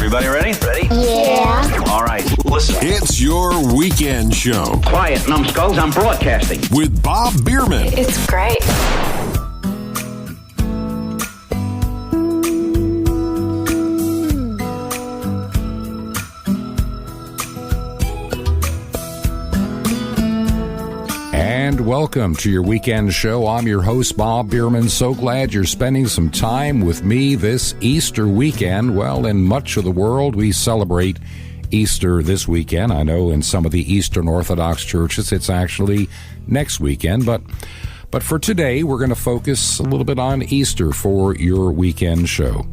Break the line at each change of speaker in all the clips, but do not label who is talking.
Everybody ready? Ready?
Yeah.
All right, listen.
It's your weekend show.
Quiet, numbskulls, I'm broadcasting.
With Bob Biermann.
It's great.
And welcome to your weekend show. I'm your host, Bob Biermann. So glad you're spending some time with me this Easter weekend. Well, in much of the world, we celebrate Easter this weekend. I know in some of the Eastern Orthodox churches, it's actually next weekend. But for today, we're going to focus a little bit on Easter for your weekend show.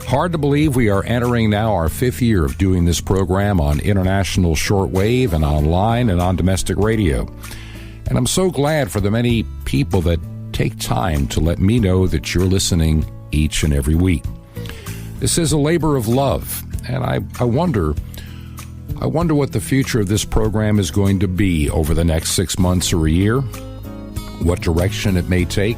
Hard to believe we are entering now our fifth year of doing this program on international shortwave and online and on domestic radio. And I'm so glad for the many people that take time to let me know that you're listening each and every week. This is a labor of love, and I wonder what the future of this program is going to be over the next 6 months or a year, what direction it may take.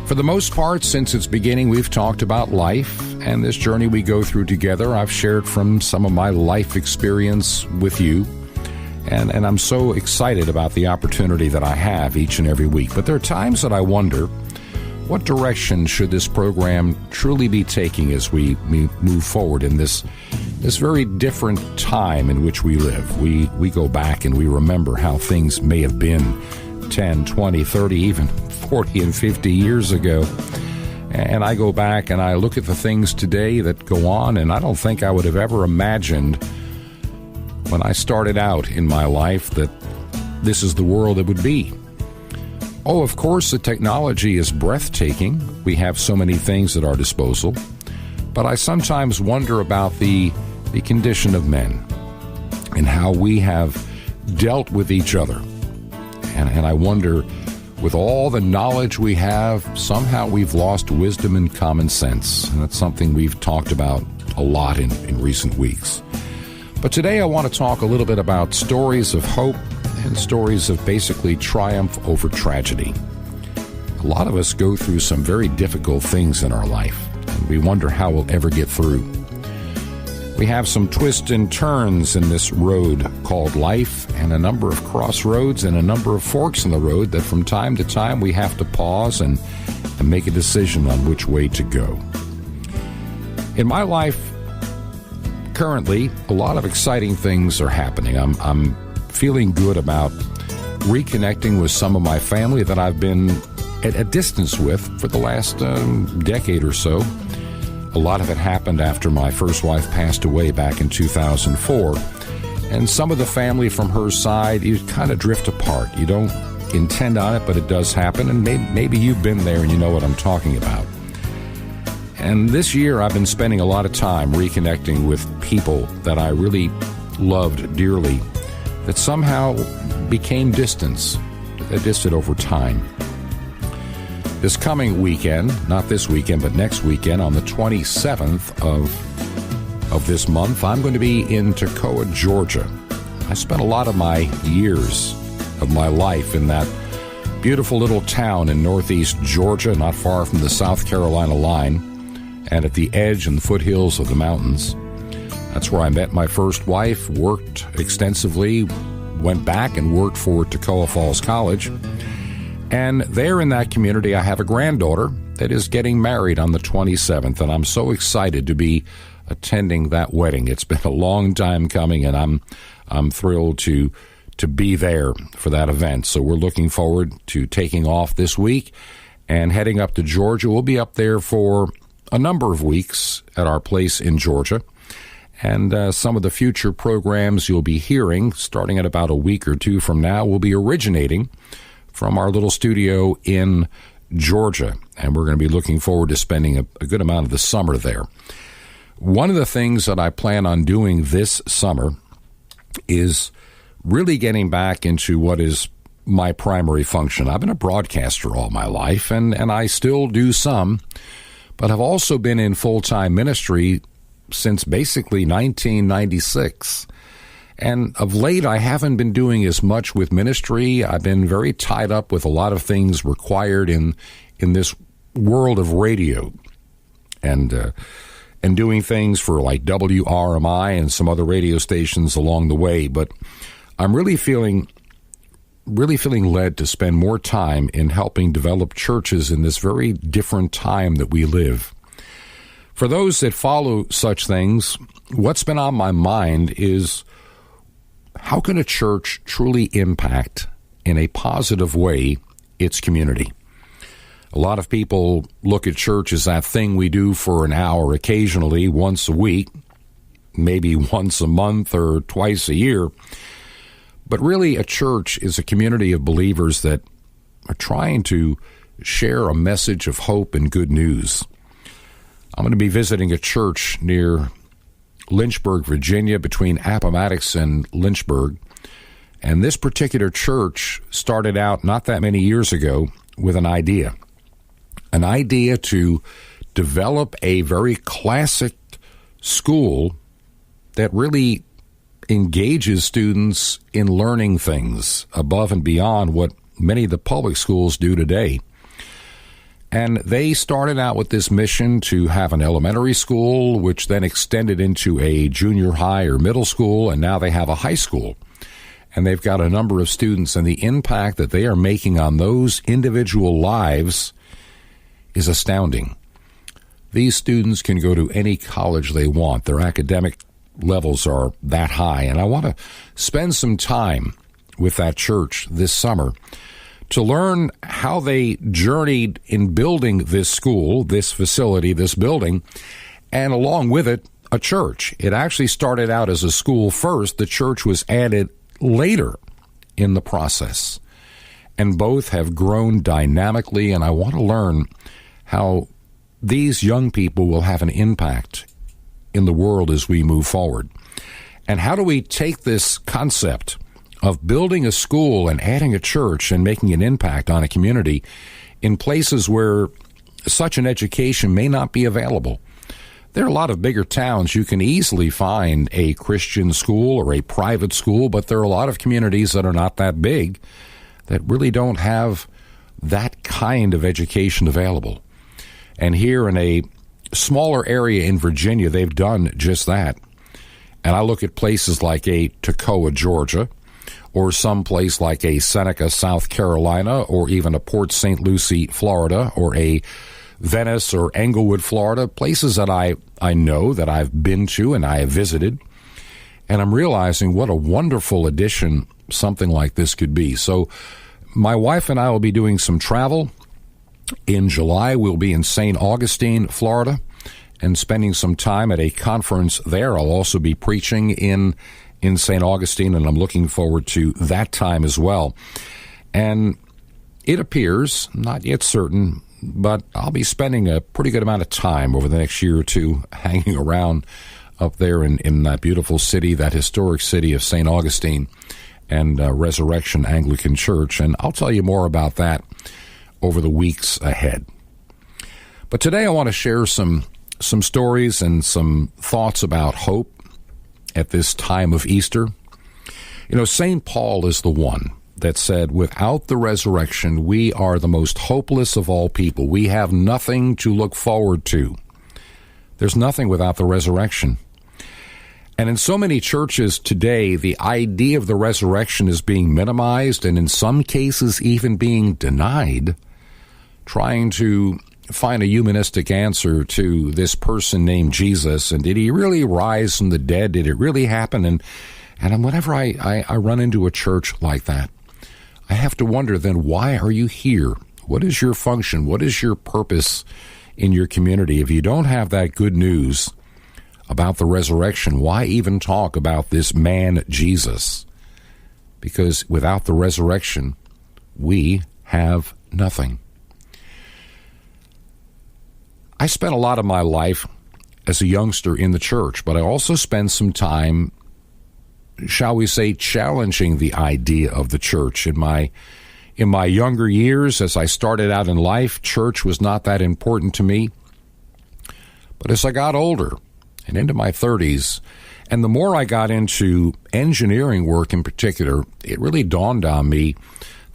For the most part, since its beginning, we've talked about life and this journey we go through together. I've shared from some of my life experience with you. And I'm so excited about the opportunity that I have each and every week. But there are times that I wonder, what direction should this program truly be taking as we move forward in this very different time in which we live? We go back and we remember how things may have been 10, 20, 30, even 40 and 50 years ago. And I go back and I look at the things today that go on, and I don't think I would have ever imagined when I started out in my life that this is the world it would be. Oh, of course, the technology is breathtaking. We have so many things at our disposal. But I sometimes wonder about the condition of men and how we have dealt with each other. And I wonder, with all the knowledge we have, somehow we've lost wisdom and common sense. And that's something we've talked about a lot in recent weeks. But today I want to talk a little bit about stories of hope and stories of basically triumph over tragedy. A lot of us go through some very difficult things in our life, and we wonder how we'll ever get through. We have some twists and turns in this road called life, and a number of crossroads and a number of forks in the road that from time to time we have to pause and make a decision on which way to go. In my life, currently, a lot of exciting things are happening. I'm feeling good about reconnecting with some of my family that I've been at a distance with for the last decade or so. A lot of it happened after my first wife passed away back in 2004. And some of the family from her side, you kind of drift apart. You don't intend on it, but it does happen. And maybe you've been there and you know what I'm talking about. And this year, I've been spending a lot of time reconnecting with people that I really loved dearly that somehow became distant over time. This coming weekend, not this weekend, but next weekend, on the 27th of this month, I'm going to be in Toccoa, Georgia. I spent a lot of my years of my life in that beautiful little town in northeast Georgia, not far from the South Carolina line, and at the edge and the foothills of the mountains. That's where I met my first wife, worked extensively, went back and worked for Toccoa Falls College. And there in that community, I have a granddaughter that is getting married on the 27th, and I'm so excited to be attending that wedding. It's been a long time coming, and I'm thrilled to be there for that event. So we're looking forward to taking off this week and heading up to Georgia. We'll be up there for a number of weeks at our place in Georgia. And some of the future programs you'll be hearing, starting at about a week or two from now, will be originating from our little studio in Georgia. And we're going to be looking forward to spending a good amount of the summer there. One of the things that I plan on doing this summer is really getting back into what is my primary function. I've been a broadcaster all my life, and I still do some, but I've also been in full-time ministry since basically 1996. And of late, I haven't been doing as much with ministry. I've been very tied up with a lot of things required in this world of radio. And and doing things for like WRMI and some other radio stations along the way. But I'm really feeling led to spend more time in helping develop churches in this very different time that we live. For those that follow such things, what's been on my mind is, how can a church truly impact in a positive way its community? A lot of people look at church as that thing we do for an hour occasionally, once a week, maybe once a month or twice a year. But really, a church is a community of believers that are trying to share a message of hope and good news. I'm going to be visiting a church near Lynchburg, Virginia, between Appomattox and Lynchburg. And this particular church started out not that many years ago with an idea to develop a very classic school that really engages students in learning things above and beyond what many of the public schools do today. And they started out with this mission to have an elementary school, which then extended into a junior high or middle school, and now they have a high school. And they've got a number of students, and the impact that they are making on those individual lives is astounding. These students can go to any college they want. Their academic levels are that high. And I want to spend some time with that church this summer to learn how they journeyed in building this school, this facility, this building, and along with it, a church. It actually started out as a school first. The church was added later in the process. And both have grown dynamically, and I want to learn how these young people will have an impact in the world as we move forward. And how do we take this concept of building a school and adding a church and making an impact on a community in places where such an education may not be available? There are a lot of bigger towns you can easily find a Christian school or a private school, but there are a lot of communities that are not that big that really don't have that kind of education available. And here in a smaller area in Virginia, they've done just that. And I look at places like a Toccoa, Georgia, or some place like a Seneca, South Carolina, or even a Port St. Lucie, Florida, or a Venice or Englewood, Florida, places that I know, that I've been to and I have visited. And I'm realizing what a wonderful addition something like this could be. So my wife and I will be doing some travel. In July, we'll be in St. Augustine, Florida, and spending some time at a conference there. I'll also be preaching in St. Augustine, and I'm looking forward to that time as well. And it appears, not yet certain, but I'll be spending a pretty good amount of time over the next year or two hanging around up there in that beautiful city, that historic city of St. Augustine and Resurrection Anglican Church. And I'll tell you more about that over the weeks ahead. But today I want to share some stories and some thoughts about hope at this time of Easter. You know, St. Paul is the one that said, without the resurrection, we are the most hopeless of all people. We have nothing to look forward to. There's nothing without the resurrection. And in so many churches today, the idea of the resurrection is being minimized and in some cases even being denied, trying to find a humanistic answer to this person named Jesus. And did he really rise from the dead? Did it really happen? And whenever I run into a church like that, I have to wonder, then why are you here? What is your function? What is your purpose in your community? If you don't have that good news about the resurrection, why even talk about this man, Jesus? Because without the resurrection, we have nothing. I spent a lot of my life as a youngster in the church, but I also spent some time, shall we say, challenging the idea of the church. In my younger years, as I started out in life, church was not that important to me. But as I got older and into my 30s, and the more I got into engineering work in particular, it really dawned on me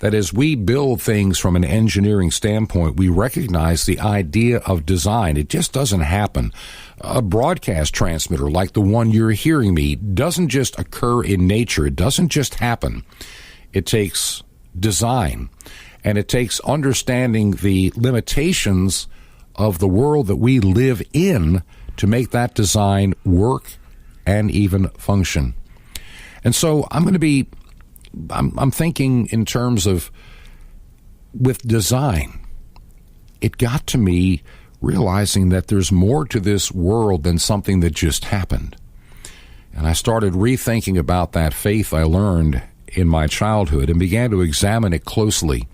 that as we build things from an engineering standpoint, we recognize the idea of design. It just doesn't happen. A broadcast transmitter like the one you're hearing me doesn't just occur in nature. It doesn't just happen. It takes design, and it takes understanding the limitations of the world that we live in to make that design work and even function. And so I'm thinking in terms of, with design, it got to me realizing that there's more to this world than something that just happened. And I started rethinking about that faith I learned in my childhood and began to examine it closely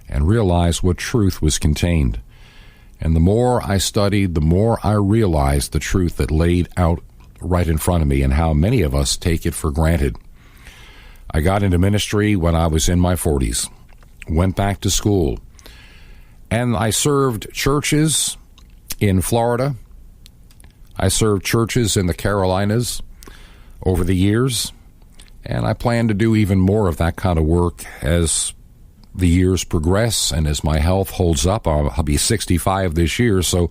and realize what truth was contained. And the more I studied, the more I realized the truth that laid out right in front of me and how many of us take it for granted. I got into ministry when I was in my 40s, went back to school, and I served churches in Florida. I served churches in the Carolinas over the years, and I plan to do even more of that kind of work as the years progress and as my health holds up. I'll be 65 this year, so,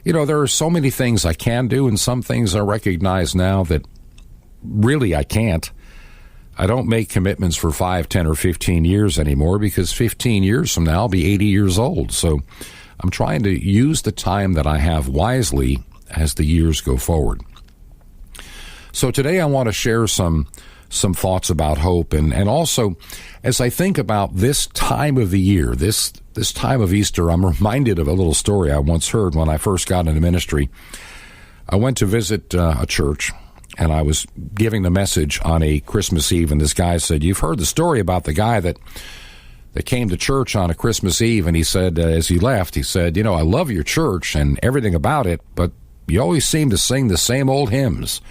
there are so many things I can do, and some things I recognize now that really I can't. I don't make commitments for 5, 10, or 15 years anymore, because 15 years from now I'll be 80 years old. So I'm trying to use the time that I have wisely as the years go forward. So today I want to share some thoughts about hope, and also as I think about this time of the year, this time of Easter, I'm reminded of a little story I once heard when I first got into ministry. I went to visit a church, and I was giving the message on a Christmas Eve, and this guy said, "You've heard the story about the guy that came to church on a Christmas Eve," and he said, as he left, he said, "I love your church and everything about it, but you always seem to sing the same old hymns.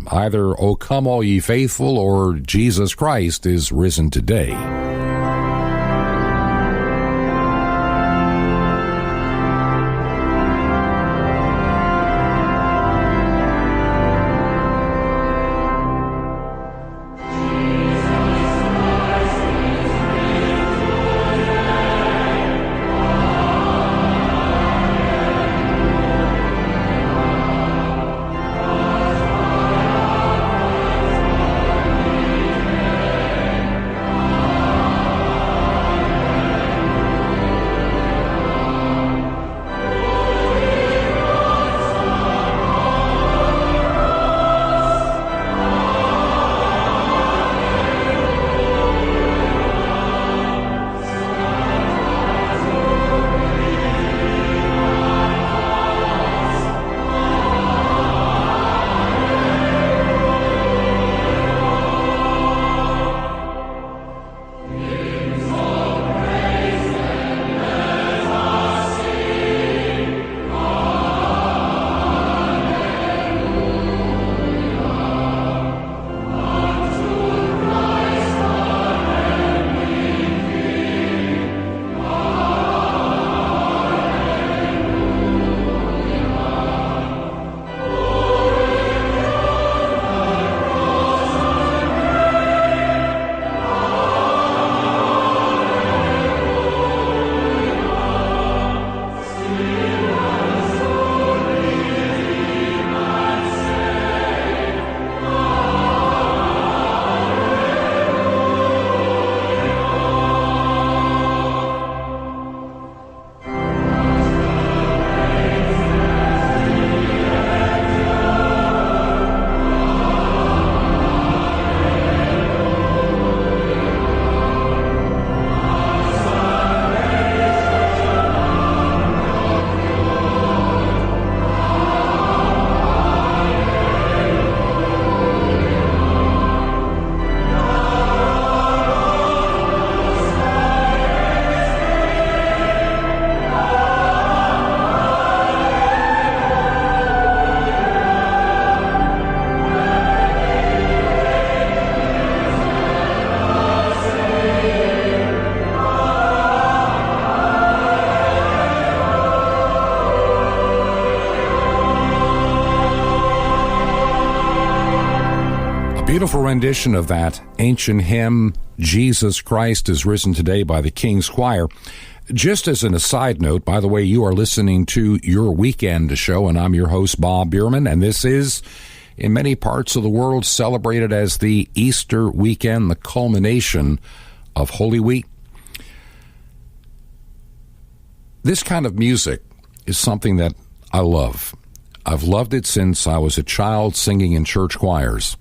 Either 'O come all ye faithful' or 'Jesus Christ is risen today.'" Beautiful rendition of that ancient hymn, Jesus Christ is Risen Today, by the King's Choir. Just as an aside note, by the way, you are listening to Your Weekend Show, and I'm your host, Bob Biermann, and this is, in many parts of the world, celebrated as the Easter weekend, the culmination of Holy Week. This kind of music is something that I love. I've loved it since I was a child singing in church choirs.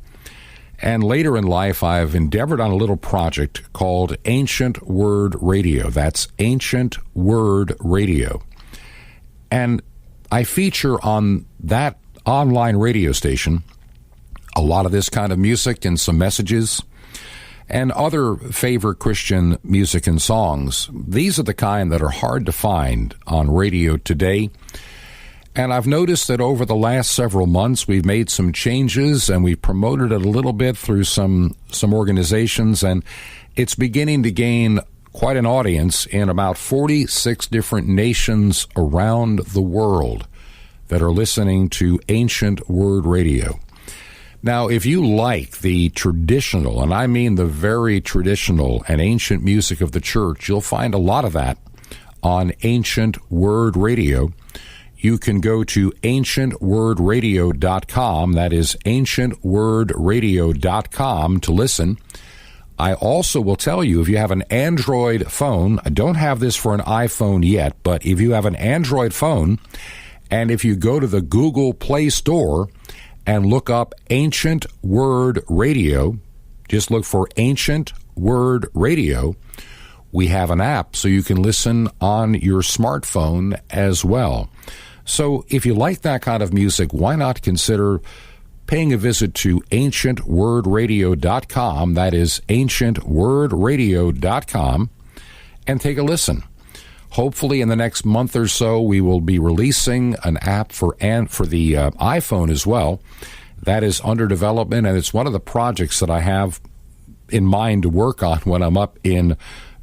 And later in life, I've endeavored on a little project called Ancient Word Radio. That's Ancient Word Radio. And I feature on that online radio station a lot of this kind of music and some messages and other favorite Christian music and songs. These are the kind that are hard to find on radio today. And I've noticed that over the last several months, we've made some changes and we've promoted it a little bit through some organizations, and it's beginning to gain quite an audience in about 46 different nations around the world that are listening to Ancient Word Radio. Now, if you like the traditional, and I mean the very traditional and ancient music of the church, you'll find a lot of that on Ancient Word Radio. You can go to ancientwordradio.com. That is ancientwordradio.com to listen. I also will tell you, if you have an Android phone, I don't have this for an iPhone yet, but if you have an Android phone, and if you go to the Google Play Store and look up Ancient Word Radio, just look for Ancient Word Radio, we have an app so you can listen on your smartphone as well. So if you like that kind of music, why not consider paying a visit to ancientwordradio.com, that is ancientwordradio.com, and take a listen. Hopefully in the next month or so, we will be releasing an app for the iPhone as well. That is under development, and it's one of the projects that I have in mind to work on when I'm up in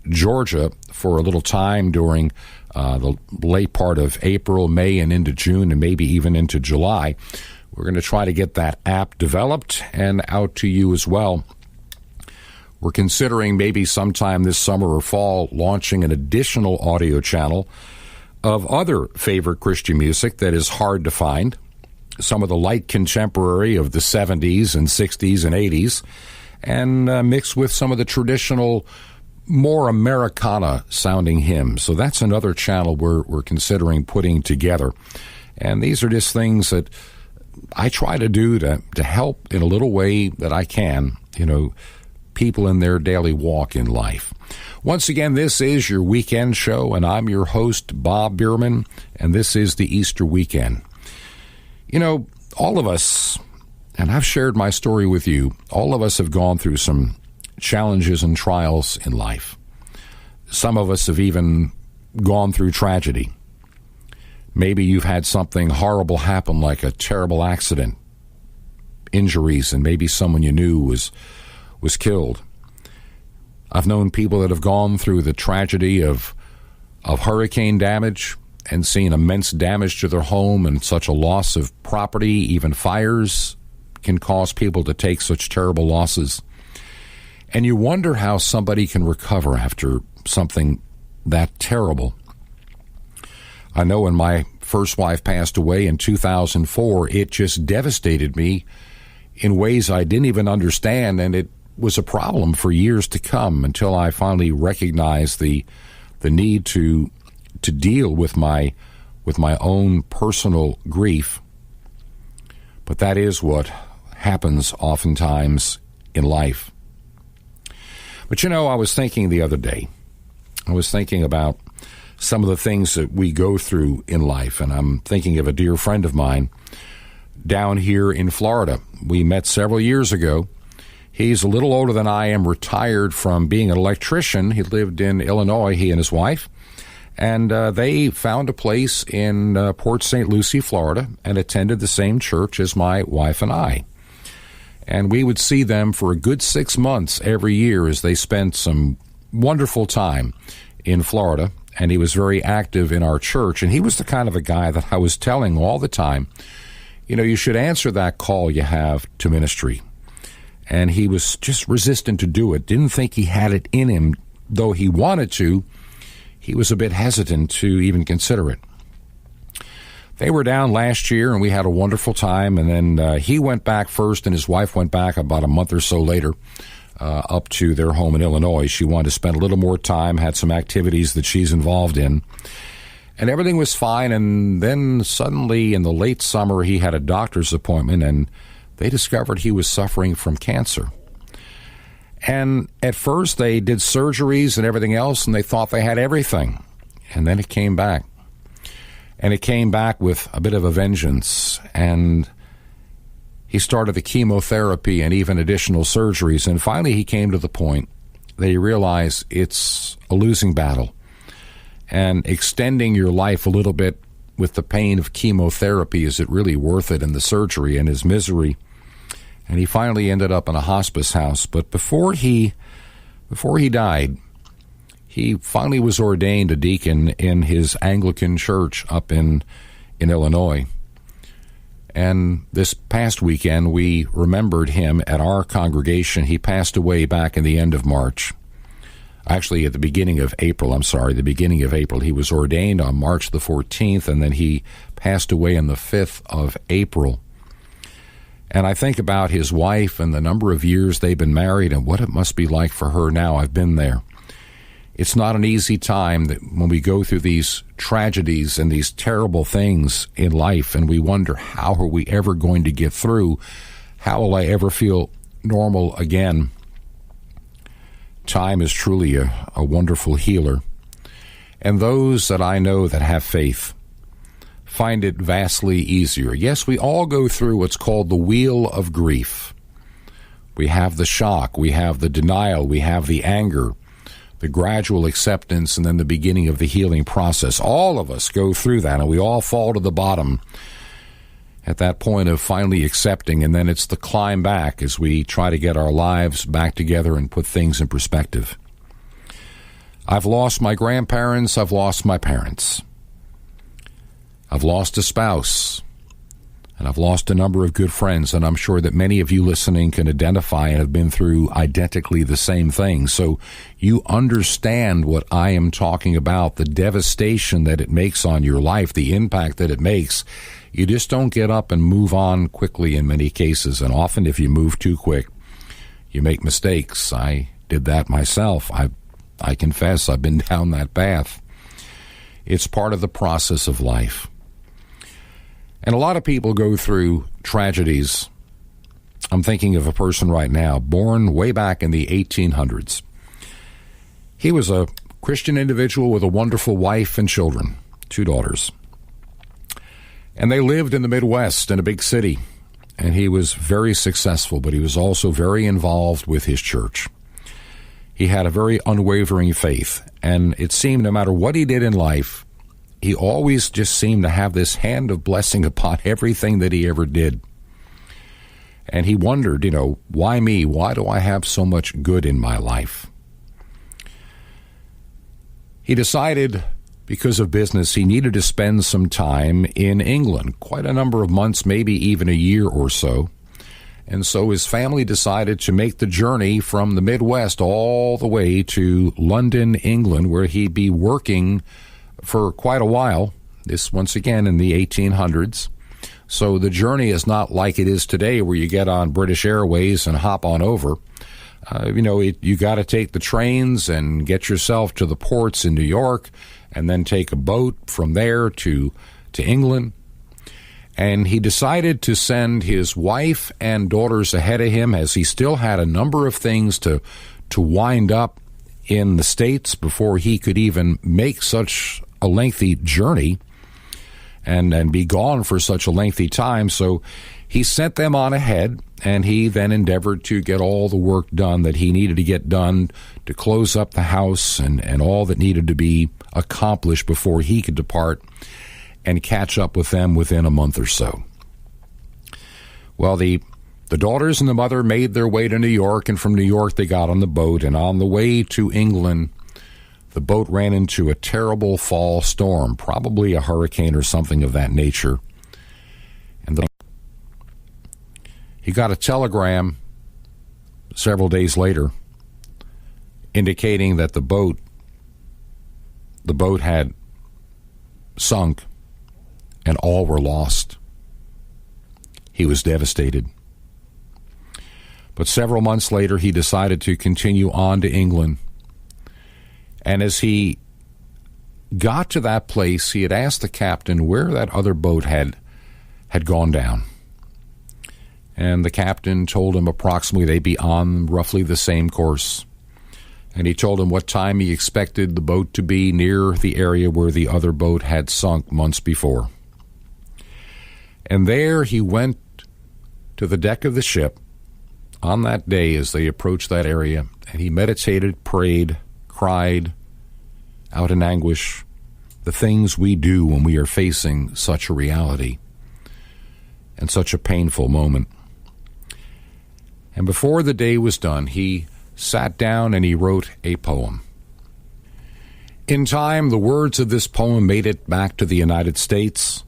Georgia for a little time during the late part of April, May, and into June, and maybe even into July. We're going to try to get that app developed and out to you as well. We're considering maybe sometime this summer or fall launching an additional audio channel of other favorite Christian music that is hard to find, some of the light contemporary of the 70s and 60s and 80s, and mixed with some of the traditional, more Americana-sounding hymns. So that's another channel we're considering putting together. And these are just things that I try to do to help in a little way that I can, people in their daily walk in life. Once again, this is your weekend show, and I'm your host, Bob Biermann, and this is the Easter weekend. All of us, and I've shared my story with you, all of us have gone through some challenges and trials in life. Some of us have even gone through tragedy. Maybe you've had something horrible happen, like a terrible accident, injuries, and maybe someone you knew was killed. I've known people that have gone through the tragedy of hurricane damage and seen immense damage to their home and such a loss of property. Even fires can cause people to take such terrible losses. And you wonder how somebody can recover after something that terrible. I know when my first wife passed away in 2004, it just devastated me in ways I didn't even understand, and it was a problem for years to come until I finally recognized the need to deal with my own personal grief. But that is what happens oftentimes in life. But I was thinking the other day, about some of the things that we go through in life, and I'm thinking of a dear friend of mine down here in Florida. We met several years ago. He's a little older than I am, retired from being an electrician. He lived in Illinois, he and his wife, and they found a place in Port St. Lucie, Florida, and attended the same church as my wife and I. And we would see them for a good 6 months every year as they spent some wonderful time in Florida. And he was very active in our church. And he was the kind of a guy that I was telling all the time, you should answer that call you have to ministry. And he was just resistant to do it. Didn't think he had it in him, though he wanted to. He was a bit hesitant to even consider it. They were down last year, and we had a wonderful time. And then he went back first, and his wife went back about a month or so later up to their home in Illinois. She wanted to spend a little more time, had some activities that she's involved in. And everything was fine. And then suddenly, in the late summer, he had a doctor's appointment, and they discovered he was suffering from cancer. And at first, they did surgeries and everything else, and they thought they had everything. And then it came back. And it came back with a bit of a vengeance. And he started the chemotherapy and even additional surgeries. And finally, he came to the point that he realized it's a losing battle. And extending your life a little bit with the pain of chemotherapy, is it really worth it, and the surgery and his misery? And he finally ended up in a hospice house. But before he died, he finally was ordained a deacon in his Anglican church up in Illinois. And this past weekend, we remembered him at our congregation. He passed away back in the end of March. Actually, at the beginning of April, the beginning of April. He was ordained on March the 14th, and then he passed away on the 5th of April. And I think about his wife and the number of years they've been married and what it must be like for her now. I've been there. It's not an easy time that when we go through these tragedies and these terrible things in life, and we wonder, how are we ever going to get through? How will I ever feel normal again? Time is truly a wonderful healer. And those that I know that have faith find it vastly easier. Yes, we all go through what's called the wheel of grief. We have the shock, we have the denial, we have the anger, the gradual acceptance, and then the beginning of the healing process. All of us go through that, and we all fall to the bottom at that point of finally accepting, and then it's the climb back as we try to get our lives back together and put things in perspective. I've lost my grandparents. I've lost my parents. I've lost a spouse. And I've lost a number of good friends, and I'm sure that many of you listening can identify and have been through identically the same thing. So you understand what I am talking about, the devastation that it makes on your life, the impact that it makes. You just don't get up and move on quickly in many cases, and often if you move too quick, you make mistakes. I did that myself. I confess I've been down that path. It's part of the process of life. And a lot of people go through tragedies. I'm thinking of a person right now, born way back in the 1800s. He was a Christian individual with a wonderful wife and children, 2 daughters. And they lived in the Midwest in a big city. And he was very successful, but he was also very involved with his church. He had a very unwavering faith. And it seemed no matter what he did in life, he always just seemed to have this hand of blessing upon everything that he ever did. And he wondered, why me? Why do I have so much good in my life? He decided, because of business, he needed to spend some time in England, quite a number of months, maybe even a year or so. And so his family decided to make the journey from the Midwest all the way to London, England, where he'd be working for quite a while, this once again in the 1800s. So the journey is not like it is today where you get on British Airways and hop on over. You got to take the trains and get yourself to the ports in New York and then take a boat from there to England. And he decided to send his wife and daughters ahead of him, as he still had a number of things to wind up in the States before he could even make such a lengthy journey and be gone for such a lengthy time. So he sent them on ahead, and he then endeavored to get all the work done that he needed to get done to close up the house and all that needed to be accomplished before he could depart and catch up with them within a month or so. Well, the daughters and the mother made their way to New York, and from New York they got on the boat, and on the way to England, the boat ran into a terrible fall storm, probably a hurricane or something of that nature. And he got a telegram several days later, indicating that the boat had sunk and all were lost. He was devastated. But several months later, he decided to continue on to England. And as he got to that place, he had asked the captain where that other boat had gone down. And the captain told him approximately they'd be on roughly the same course. And he told him what time he expected the boat to be near the area where the other boat had sunk months before. And there he went to the deck of the ship on that day as they approached that area, and he meditated, prayed, cried out in anguish, the things we do when we are facing such a reality and such a painful moment. And before the day was done, he sat down and he wrote a poem. In time, the words of this poem made it back to the United States,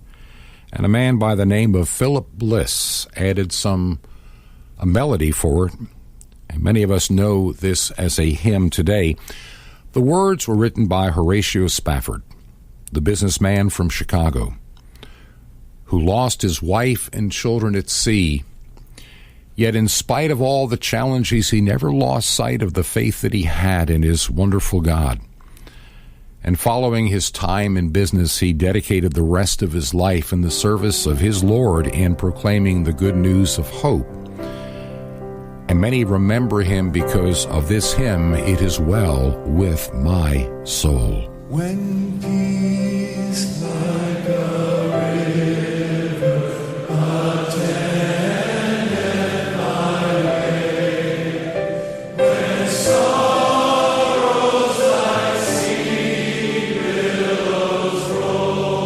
and a man by the name of Philip Bliss added a melody for it, and many of us know this as a hymn today. The words were written by Horatio Spafford, the businessman from Chicago, who lost his wife and children at sea. Yet in spite of all the challenges, he never lost sight of the faith that he had in his wonderful God. And following his time in business, he dedicated the rest of his life in the service of his Lord and proclaiming the good news of hope. And many remember him because of this hymn, It Is Well With My Soul.
When peace like a river attendeth thy way, when sorrows like sea billows roll,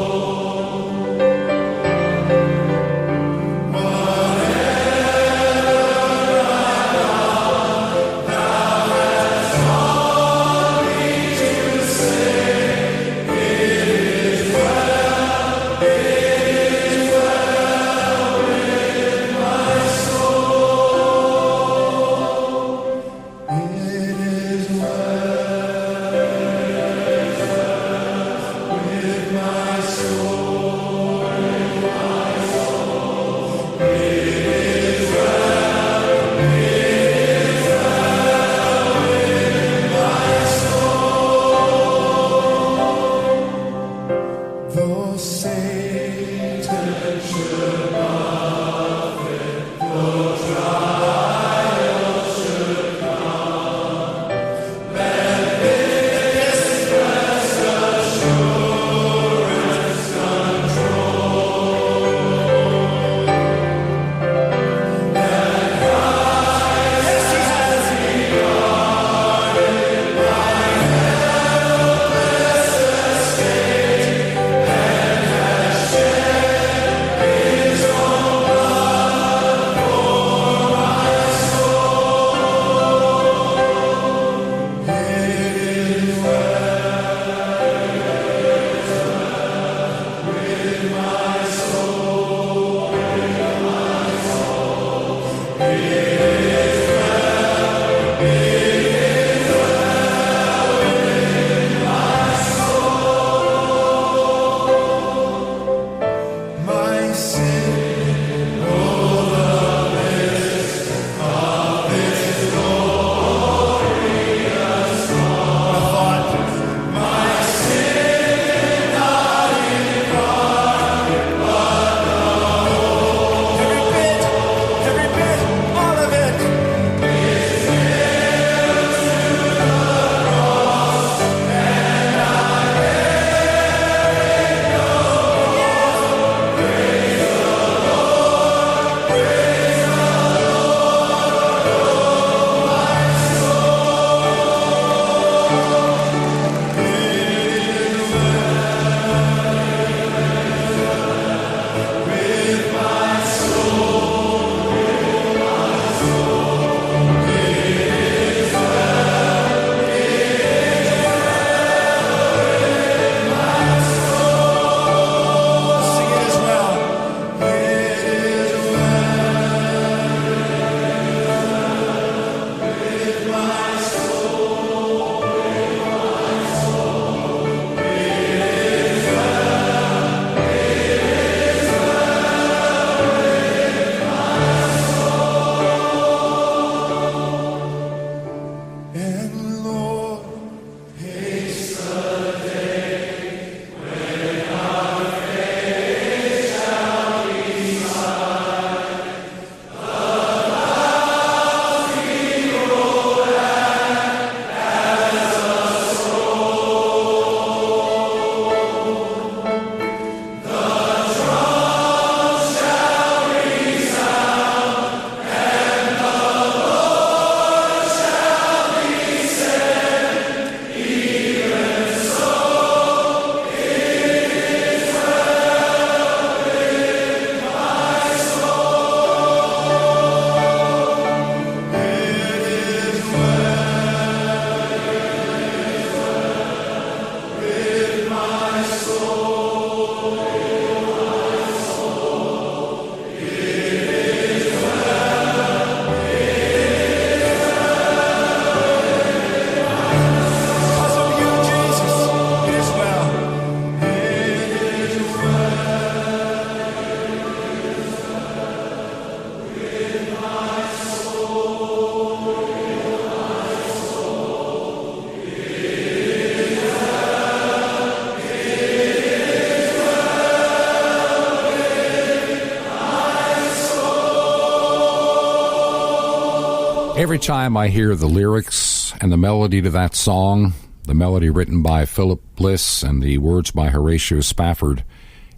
Every time I hear the lyrics and the melody to that song, the melody written by Philip Bliss and the words by Horatio Spafford,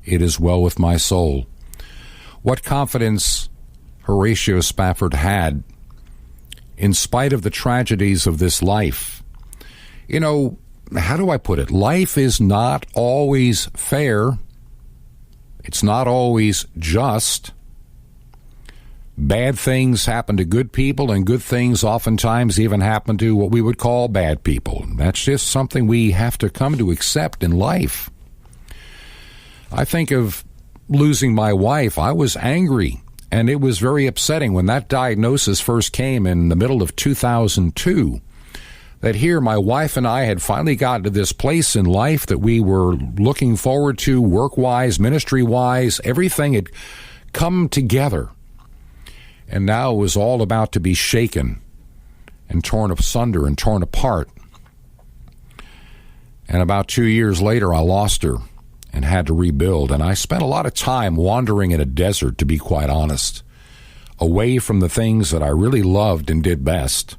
it is well with my soul. What confidence Horatio Spafford had in spite of the tragedies of this life. You know, how do I put it? Life is not always fair. It's not always just. Bad things happen to good people, and good things oftentimes even happen to what we would call bad people. That's just something we have to come to accept in life. I think of losing my wife. I was angry, and it was very upsetting when that diagnosis first came in the middle of 2002, that here my wife and I had finally gotten to this place in life that we were looking forward to, work-wise, ministry-wise. Everything had come together. And now it was all about to be shaken and torn asunder and torn apart. And about 2 years later, I lost her and had to rebuild. And I spent a lot of time wandering in a desert, to be quite honest, away from the things that I really loved and did best.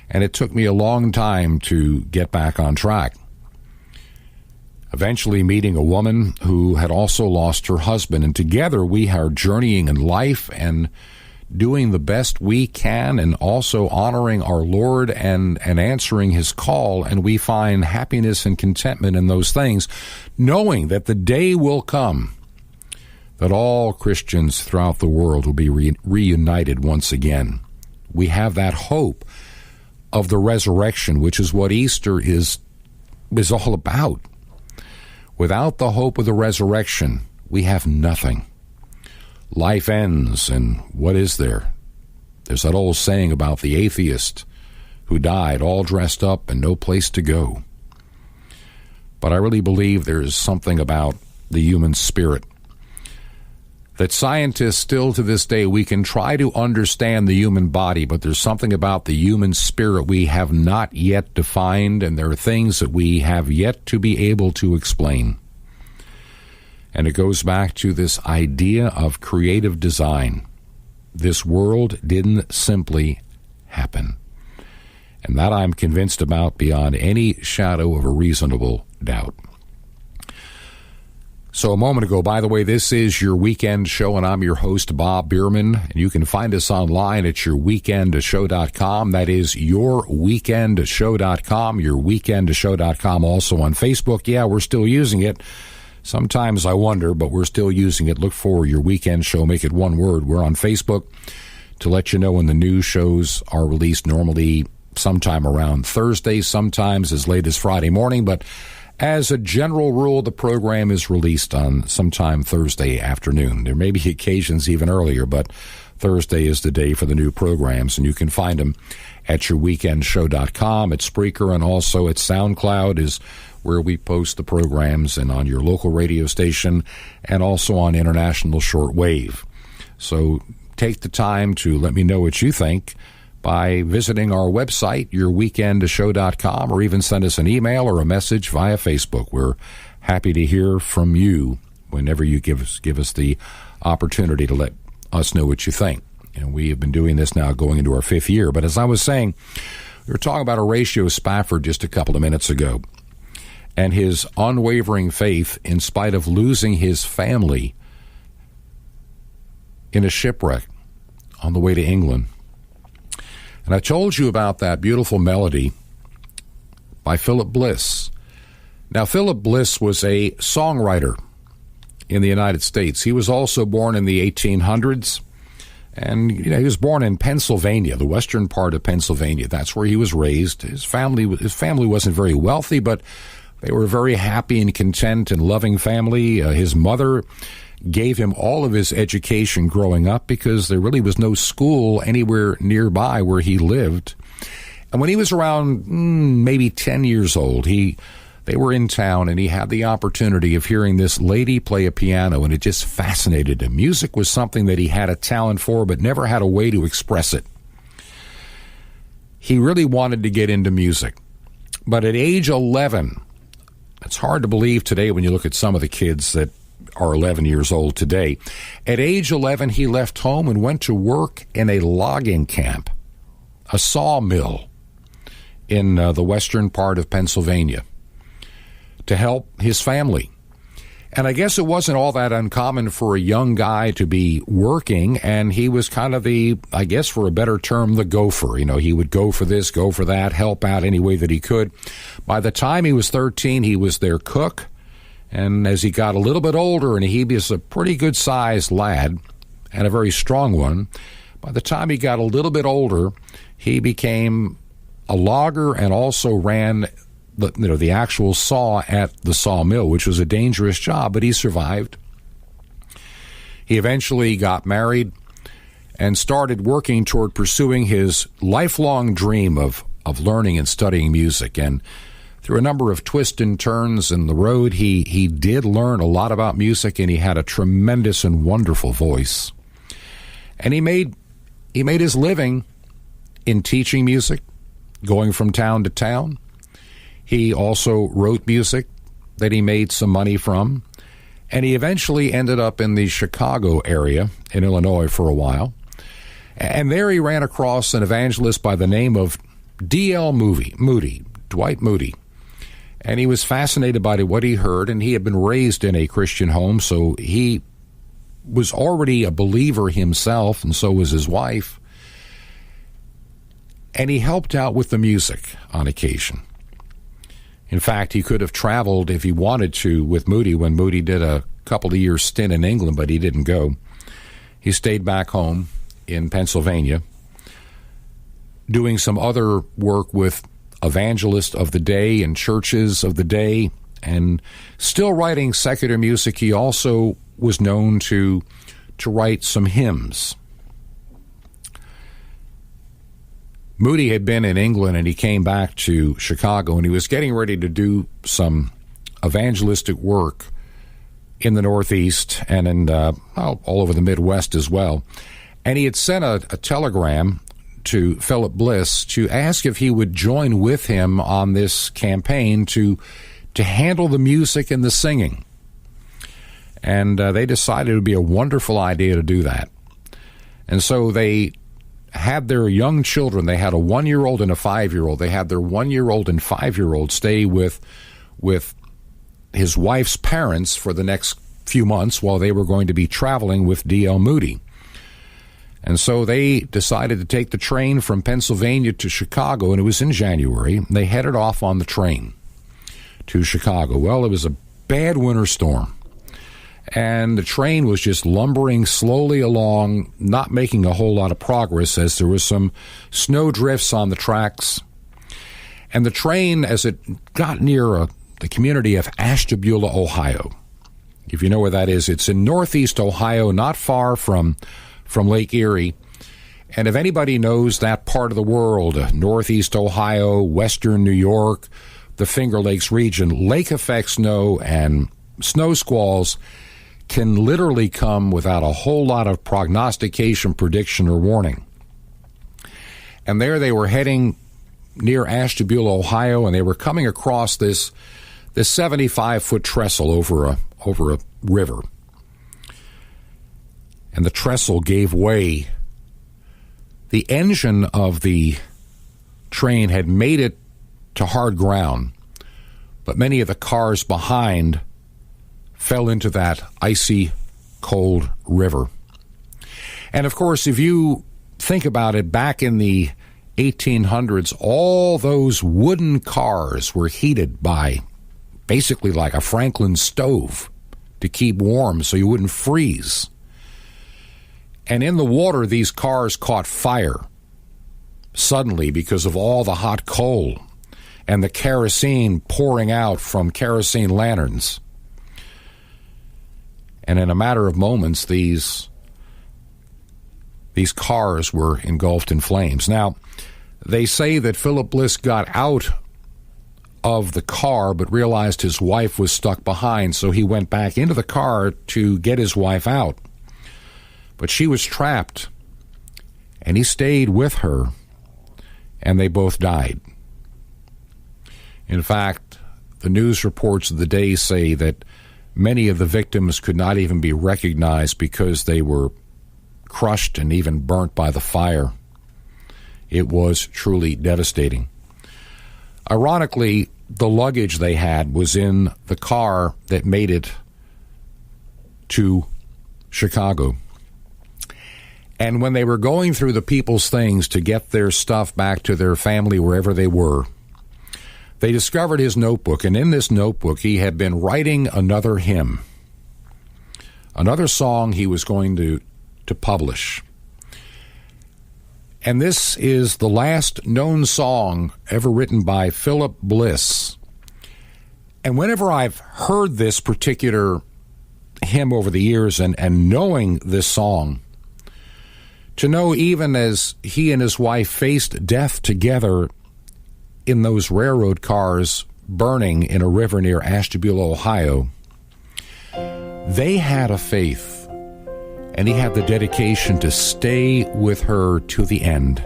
And it took me a long time to get back on track. Eventually meeting a woman who had also lost her husband. And together we are journeying in life and doing the best we can, and also honoring our Lord and answering his call, and we find happiness and contentment in those things, knowing that the day will come that all Christians throughout the world will be reunited once again. We have that hope of the resurrection, which is what Easter is all about. Without the hope of the resurrection, we have nothing. Life ends, and what is there? There's that old saying about the atheist who died all dressed up and no place to go. But I really believe there's something about the human spirit that scientists still to this day, we can try to understand the human body, but there's something about the human spirit we have not yet defined, and there are things that we have yet to be able to explain. And it goes back to this idea of creative design. This world didn't simply happen. And that I'm convinced about beyond any shadow of a reasonable doubt. So a moment ago, by the way, this is Your Weekend Show, and I'm your host, Bob Biermann. And you can find us online at yourweekendshow.com. That is yourweekendshow.com, yourweekendshow.com. Also on Facebook. Yeah, we're still using it. Sometimes I wonder, but we're still using it. Look for Your Weekend Show. Make it one word. We're on Facebook to let you know when the new shows are released, normally sometime around Thursday, sometimes as late as Friday morning. But as a general rule, the program is released on sometime Thursday afternoon. There may be occasions even earlier, but Thursday is the day for the new programs, and you can find them at yourweekendshow.com, at Spreaker, and also at SoundCloud is where we post the programs, and on your local radio station, and also on international shortwave. So take the time to let me know what you think by visiting our website, yourweekendshow.com, or even send us an email or a message via Facebook. We're happy to hear from you whenever you give us the opportunity to let us know what you think. And we have been doing this now going into our fifth year. But as I was saying, we were talking about Horatio Spafford just a couple of minutes ago, and his unwavering faith in spite of losing his family in a shipwreck on the way to England. And I told you about that beautiful melody by Philip Bliss. Now, Philip Bliss was a songwriter in the United States. He was also born in the 1800s, and he was born in Pennsylvania, the western part of Pennsylvania. That's where he was raised. His family wasn't very wealthy, but they were a very happy and content and loving family. His mother gave him all of his education growing up because there really was no school anywhere nearby where he lived. And when he was around maybe 10 years old, they were in town, and he had the opportunity of hearing this lady play a piano, and it just fascinated him. Music was something that he had a talent for, but never had a way to express it. He really wanted to get into music. But at age 11, it's hard to believe today when you look at some of the kids that are 11 years old today. At age 11, he left home and went to work in a logging camp a sawmill in the western part of Pennsylvania to help his family. And I guess it wasn't all that uncommon for a young guy to be working, and he was kind of the, I guess for a better term, the gopher. You know, he would go for this, go for that, help out any way that he could. By the time he was 13, he was their cook, and as he got a little bit older, and he was a pretty good-sized lad and a very strong one, by the time he got a little bit older, he became a logger and also ran the actual saw at the sawmill, which was a dangerous job, but he survived. He eventually got married and started working toward pursuing his lifelong dream of learning and studying music. And through a number of twists and turns in the road, he did learn a lot about music, and he had a tremendous and wonderful voice. And he made his living in teaching music, going from town to town. He also wrote music that he made some money from, and he eventually ended up in the Chicago area in Illinois for a while. And there he ran across an evangelist by the name of D.L. Moody, Dwight Moody. And he was fascinated by what he heard, and he had been raised in a Christian home, so he was already a believer himself, and so was his wife. And he helped out with the music on occasion. In fact, he could have traveled if he wanted to with Moody when Moody did a couple of years stint in England, but he didn't go. He stayed back home in Pennsylvania, doing some other work with evangelists of the day and churches of the day, and still writing secular music. He also was known to write some hymns. Moody had been in England, and he came back to Chicago, and he was getting ready to do some evangelistic work in the Northeast and in all over the Midwest as well. And he had sent a telegram to Philip Bliss to ask if he would join with him on this campaign to handle the music and the singing. And they decided it would be a wonderful idea to do that. And so they had their young children. They had a 1-year-old and a 5-year-old. They had their 1-year-old and 5-year-old stay with his wife's parents for the next few months while they were going to be traveling with D.L. Moody. And so they decided to take the train from Pennsylvania to Chicago, and it was in January. They headed off on the train to Chicago. Well, it was a bad winter storm, and the train was just lumbering slowly along, not making a whole lot of progress as there was some snow drifts on the tracks. And the train, as it got near the community of Ashtabula, Ohio, if you know where that is, it's in northeast Ohio, not far from Lake Erie. And if anybody knows that part of the world, northeast Ohio, western New York, the Finger Lakes region, lake effect snow and snow squalls can literally come without a whole lot of prognostication, prediction, or warning. And there they were heading near Ashtabula, Ohio, and they were coming across this 75-foot trestle over a river. And the trestle gave way. The engine of the train had made it to hard ground, but many of the cars behind fell into that icy, cold river. And of course, if you think about it, back in the 1800s, all those wooden cars were heated by basically like a Franklin stove to keep warm so you wouldn't freeze. And in the water, these cars caught fire suddenly because of all the hot coal and the kerosene pouring out from kerosene lanterns. And in a matter of moments, these cars were engulfed in flames. Now, they say that Philip Bliss got out of the car but realized his wife was stuck behind, so he went back into the car to get his wife out. But she was trapped, and he stayed with her, and they both died. In fact, the news reports of the day say that many of the victims could not even be recognized because they were crushed and even burnt by the fire It was truly devastating. Ironically, the luggage they had was in the car that made it to Chicago. And when they were going through the people's things to get their stuff back to their family wherever they were, they discovered his notebook, and in this notebook he had been writing another hymn, another song he was going to publish. And this is the last known song ever written by Philip Bliss. And whenever I've heard this particular hymn over the years and knowing this song, to know even as he and his wife faced death together in those railroad cars burning in a river near Ashtabula, Ohio, they had a faith. And he had the dedication to stay with her to the end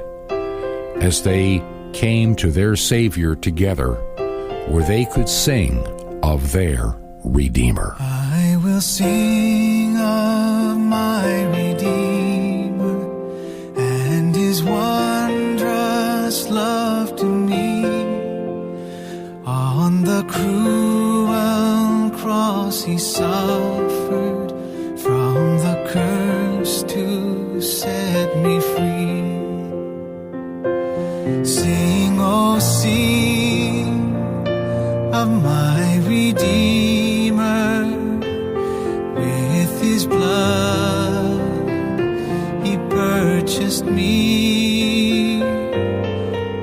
as they came to their Savior together, where they could sing of their Redeemer.
I will sing of my Redeemer and his wondrous love to me. On the cruel cross he suffered from the curse to set me free. Sing, oh sing of my Redeemer. With his blood he purchased me.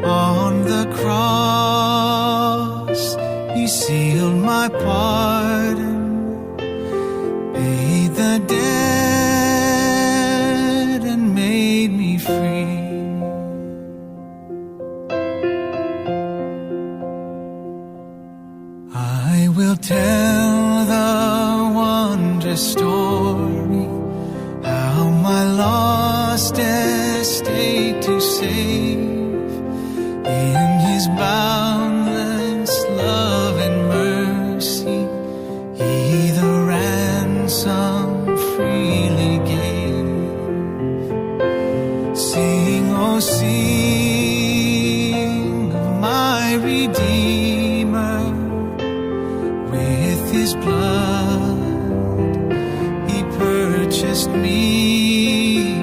On the cross he sealed my pardon, paid the debt and made me free. I will tell the wondrous story, how my lost estate to save. In his boundless love and mercy, he the ransom freely gave. Sing, oh sing of my Redeemer. With his blood he purchased me.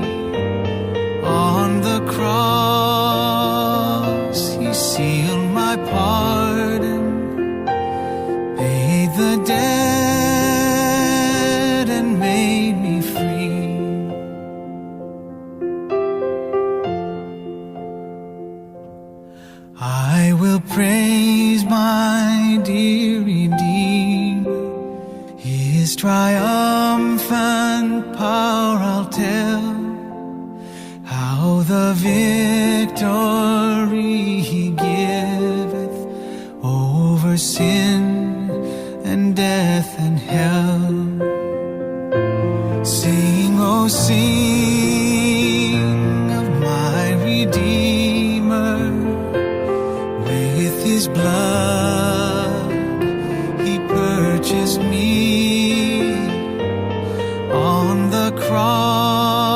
On the cross he sealed my pardon, paid the debt and made me free. I will praise my dear Redeemer, his triumphant power I'll tell, how the victory he giveth over sin and death and hell. Sing, oh sing of my Redeemer. With his blood he purchased me. On the cross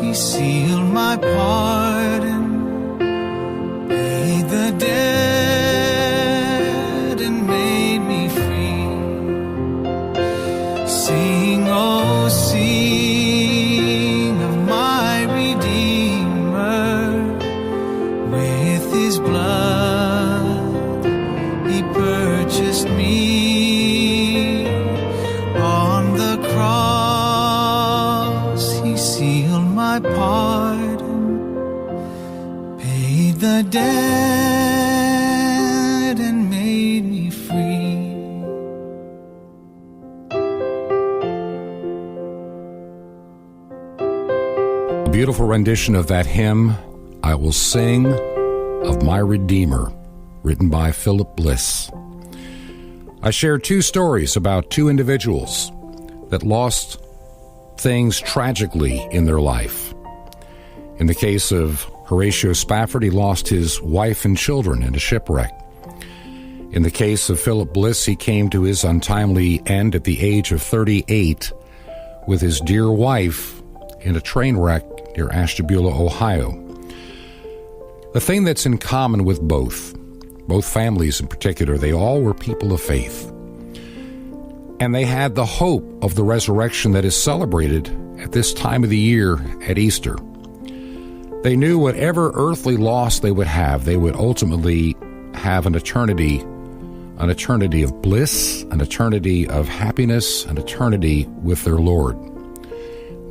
he sealed my pardon, paid the debt and made me free. Sing, oh sing of my Redeemer. With his blood he purchased me. On the cross he sealed my pardon, paid the debt and made me free.
A beautiful rendition of that hymn, I Will Sing of My Redeemer, written by Philip Bliss. I share two stories about two individuals that lost things tragically in their life. In the case of Horatio Spafford, he lost his wife and children in a shipwreck. In the case of Philip Bliss, he came to his untimely end at the age of 38 with his dear wife in a train wreck near Ashtabula, Ohio. The thing that's in common with both families in particular, they all were people of faith. And they had the hope of the resurrection that is celebrated at this time of the year at Easter. They knew whatever earthly loss they would ultimately have an eternity of bliss, an eternity of happiness, an eternity with their Lord.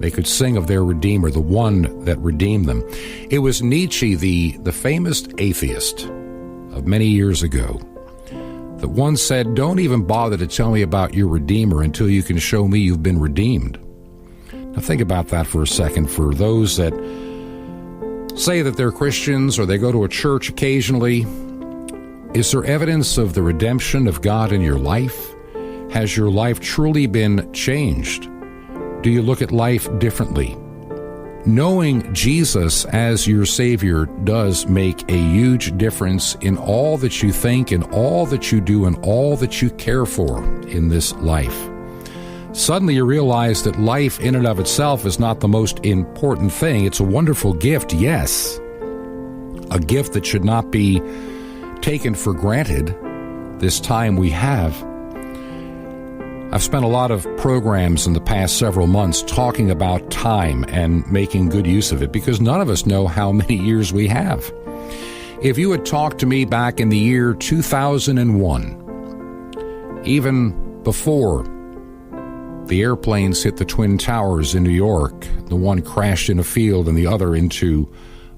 They could sing of their Redeemer, the one that redeemed them. It was Nietzsche, the famous atheist of many years ago, that once said, "Don't even bother to tell me about your Redeemer until you can show me you've been redeemed." Now think about that for a second. For those that say that they're Christians or they go to a church occasionally, is there evidence of the redemption of God in your life? Has your life truly been changed? Do you look at life differently? Knowing Jesus as your Savior does make a huge difference in all that you think, in all that you do, and all that you care for in this life. Suddenly you realize that life in and of itself is not the most important thing. It's a wonderful gift, yes. A gift that should not be taken for granted this time we have. I've spent a lot of programs in the past several months talking about time and making good use of it, because none of us know how many years we have. If you had talked to me back in the year 2001, even before the airplanes hit the Twin Towers in New York, the one crashed in a field and the other into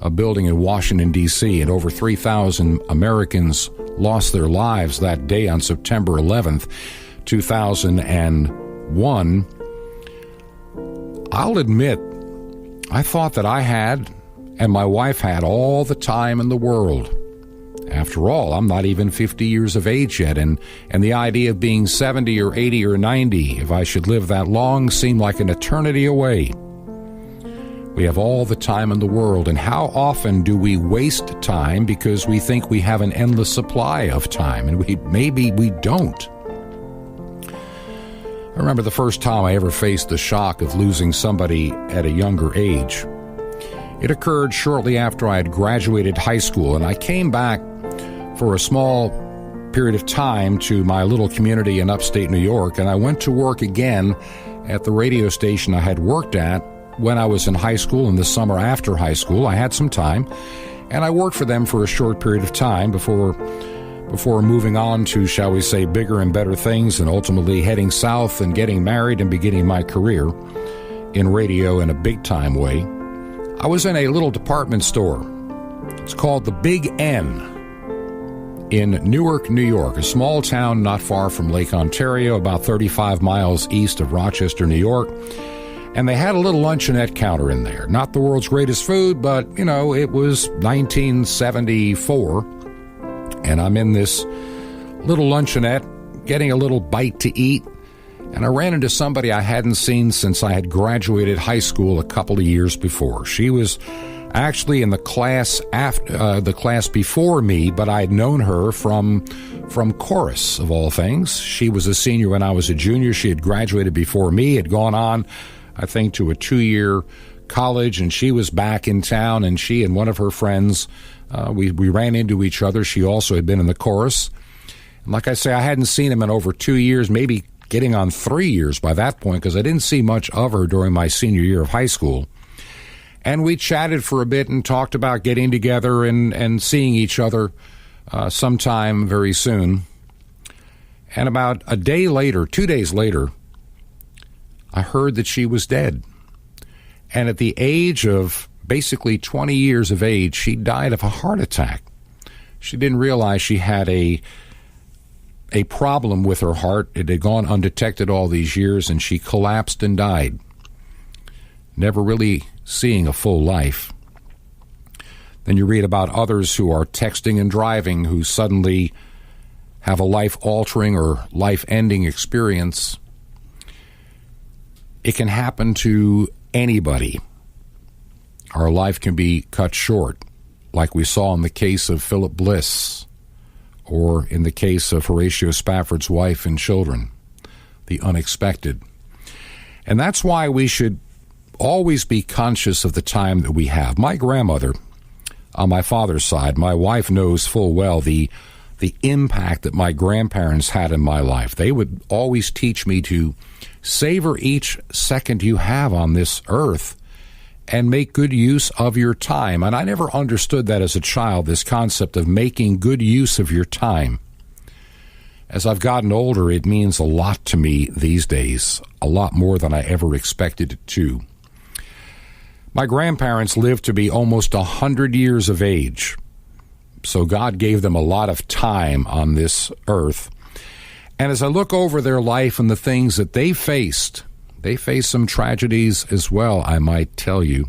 a building in Washington, D.C., and over 3,000 Americans lost their lives that day on September 11th, 2001, I'll admit, I thought that I had, and my wife had, all the time in the world. After all, I'm not even 50 years of age yet, and the idea of being 70 or 80 or 90, if I should live that long, seemed like an eternity away. We have all the time in the world, and how often do we waste time because we think we have an endless supply of time, and maybe we don't. I remember the first time I ever faced the shock of losing somebody at a younger age. It occurred shortly after I had graduated high school, and I came back for a small period of time to my little community in upstate New York, and I went to work again at the radio station I had worked at when I was in high school. In the summer after high school, I had some time, and I worked for them for a short period of time before moving on to, shall we say, bigger and better things, and ultimately heading south and getting married and beginning my career in radio in a big-time way. I was in a little department store. It's called the Big N in Newark, New York, a small town not far from Lake Ontario, about 35 miles east of Rochester, New York. And they had a little luncheonette counter in there. Not the world's greatest food, but, it was 1974. And I'm in this little luncheonette getting a little bite to eat. And I ran into somebody I hadn't seen since I had graduated high school a couple of years before. She was actually in the class before me, but I had known her from chorus, of all things. She was a senior when I was a junior. She had graduated before me, had gone on, I think, to a 2-year college, and she was back in town, and she and one of her friends, we ran into each other. She also had been in the chorus. And like I say, I hadn't seen him in over 2 years, maybe getting on 3 years by that point, because I didn't see much of her during my senior year of high school. And we chatted for a bit and talked about getting together and seeing each other sometime very soon. And about a day later, 2 days later, I heard that she was dead. And at the age of basically 20 years of age, she died of a heart attack. She didn't realize she had a problem with her heart. It had gone undetected all these years, and she collapsed and died, never really seeing a full life. Then you read about others who are texting and driving who suddenly have a life-altering or life-ending experience. It can happen to anybody. Our life can be cut short, like we saw in the case of Philip Bliss, or in the case of Horatio Spafford's wife and children, the unexpected. And that's why we should always be conscious of the time that we have. My grandmother, on my father's side. My wife knows full well the impact that my grandparents had in my life. They would always teach me to savor each second you have on this earth and make good use of your time. And I never understood that as a child, this concept of making good use of your time. As I've gotten older, it means a lot to me these days, a lot more than I ever expected it to. My grandparents lived to be almost 100 years of age, so God gave them a lot of time on this earth. And as I look over their life and the things that they faced some tragedies as well, I might tell you.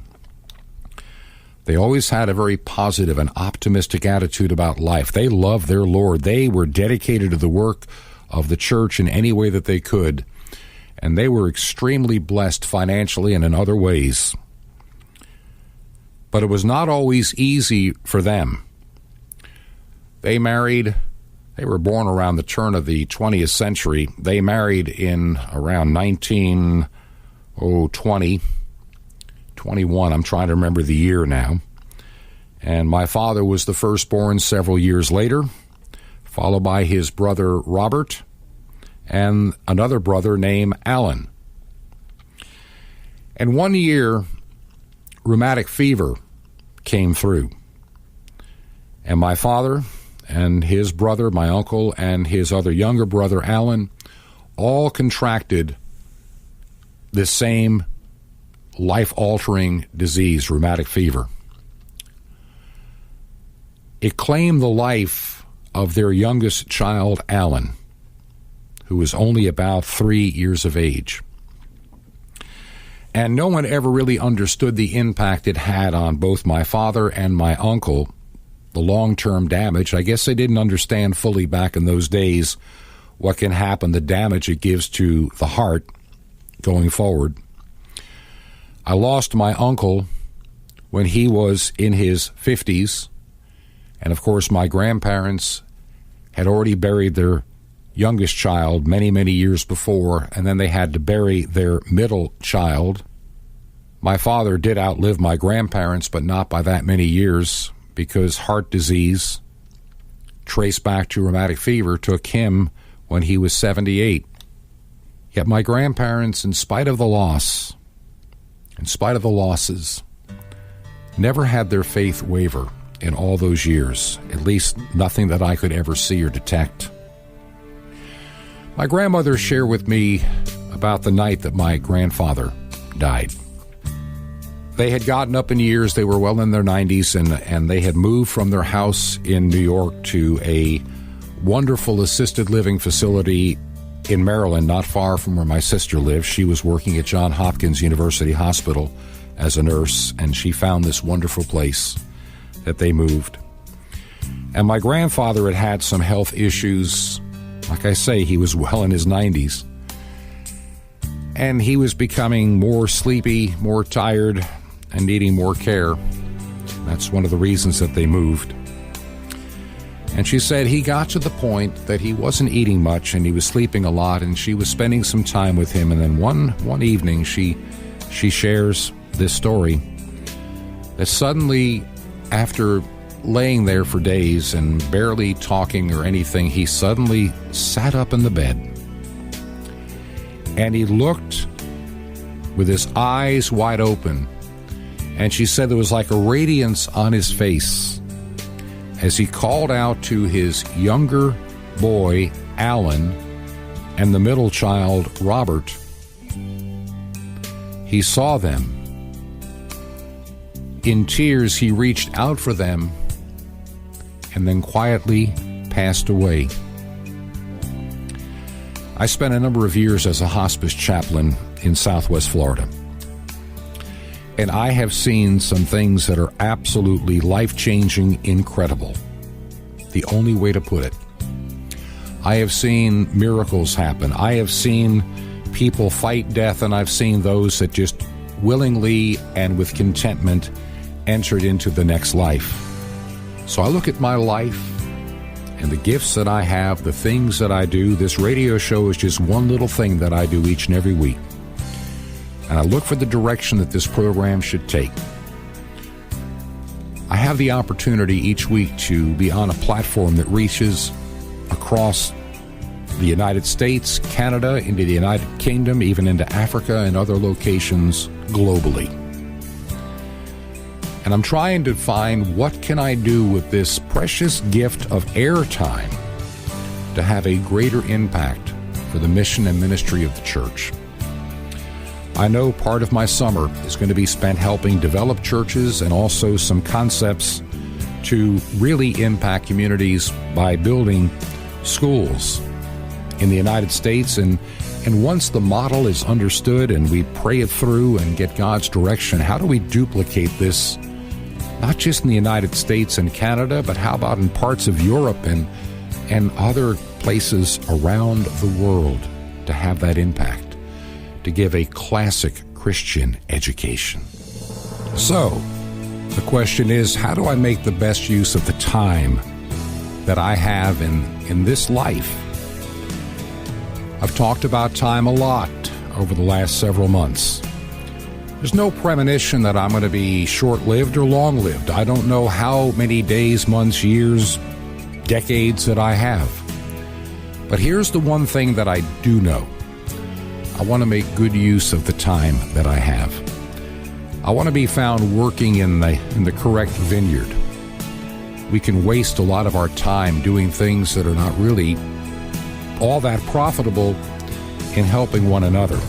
They always had a very positive and optimistic attitude about life. They loved their Lord. They were dedicated to the work of the church in any way that they could. And they were extremely blessed financially and in other ways. But it was not always easy for them. They were born around the turn of the 20th century. They married in around 21. I'm trying to remember the year now. And my father was the firstborn several years later, followed by his brother Robert and another brother named Alan. And one year, rheumatic fever came through. And my father and his brother, my uncle, and his other younger brother, Alan, all contracted this same life-altering disease, rheumatic fever. It claimed the life of their youngest child, Alan, who was only about 3 years of age. And no one ever really understood the impact it had on both my father and my uncle, the long-term damage. I guess they didn't understand fully back in those days what can happen, the damage it gives to the heart going forward. I lost my uncle when he was in his 50s, and of course my grandparents had already buried their youngest child many, many years before, and then they had to bury their middle child. My father did outlive my grandparents, but not by that many years, because heart disease, traced back to rheumatic fever, took him when he was 78. Yet my grandparents, in spite of the losses, never had their faith waver in all those years, at least nothing that I could ever see or detect. My grandmother shared with me about the night that my grandfather died. They had gotten up in years, they were well in their 90s, and they had moved from their house in New York to a wonderful assisted living facility in Maryland, not far from where my sister lived. She was working at Johns Hopkins University Hospital as a nurse, and she found this wonderful place that they moved. And my grandfather had had some health issues. Like I say, he was well in his 90s. And he was becoming more sleepy, more tired, and needing more care. That's one of the reasons that they moved. And she said he got to the point that he wasn't eating much and he was sleeping a lot, and she was spending some time with him. And then one evening she shares this story that suddenly, after laying there for days and barely talking or anything, he suddenly sat up in the bed. And he looked with his eyes wide open. And she said there was like a radiance on his face as he called out to his younger boy, Alan, and the middle child, Robert. He saw them. In tears, he reached out for them and then quietly passed away. I spent a number of years as a hospice chaplain in Southwest Florida. And I have seen some things that are absolutely life-changing, incredible. The only way to put it. I have seen miracles happen. I have seen people fight death, and I've seen those that just willingly and with contentment entered into the next life. So I look at my life and the gifts that I have, the things that I do. This radio show is just one little thing that I do each and every week. And I look for the direction that this program should take. I have the opportunity each week to be on a platform that reaches across the United States, Canada, into the United Kingdom, even into Africa and other locations globally. And I'm trying to find what can I do with this precious gift of airtime to have a greater impact for the mission and ministry of the church. I know part of my summer is going to be spent helping develop churches and also some concepts to really impact communities by building schools in the United States. And once the model is understood and we pray it through and get God's direction, how do we duplicate this, not just in the United States and Canada, but how about in parts of Europe and other places around the world to have that impact, to give a classic Christian education? So, the question is, how do I make the best use of the time that I have in this life? I've talked about time a lot over the last several months. There's no premonition that I'm going to be short-lived or long-lived. I don't know how many days, months, years, decades that I have. But here's the one thing that I do know. I want to make good use of the time that I have. I want to be found working in the correct vineyard. We can waste a lot of our time doing things that are not really all that profitable in helping one another.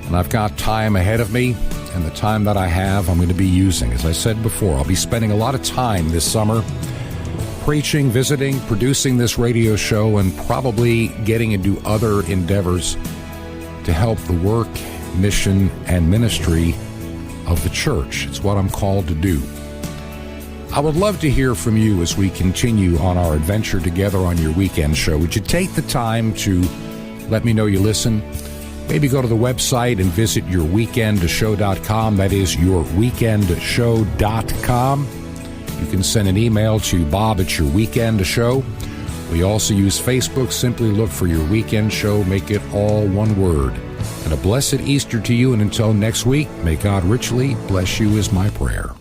And I've got time ahead of me, and the time that I have, I'm going to be using. As I said before, I'll be spending a lot of time this summer preaching, visiting, producing this radio show, and probably getting into other endeavors to help the work, mission, and ministry of the church. It's what I'm called to do. I would love to hear from you as we continue on our adventure together on your weekend show. Would you take the time to let me know you listen? Maybe go to the website and visit yourweekendshow.com. That is yourweekendshow.com. You can send an email to bob@yourweekendshow. We also use Facebook. Simply look for Your Weekend Show. Make it all one word. And a blessed Easter to you. And until next week, may God richly bless you is my prayer.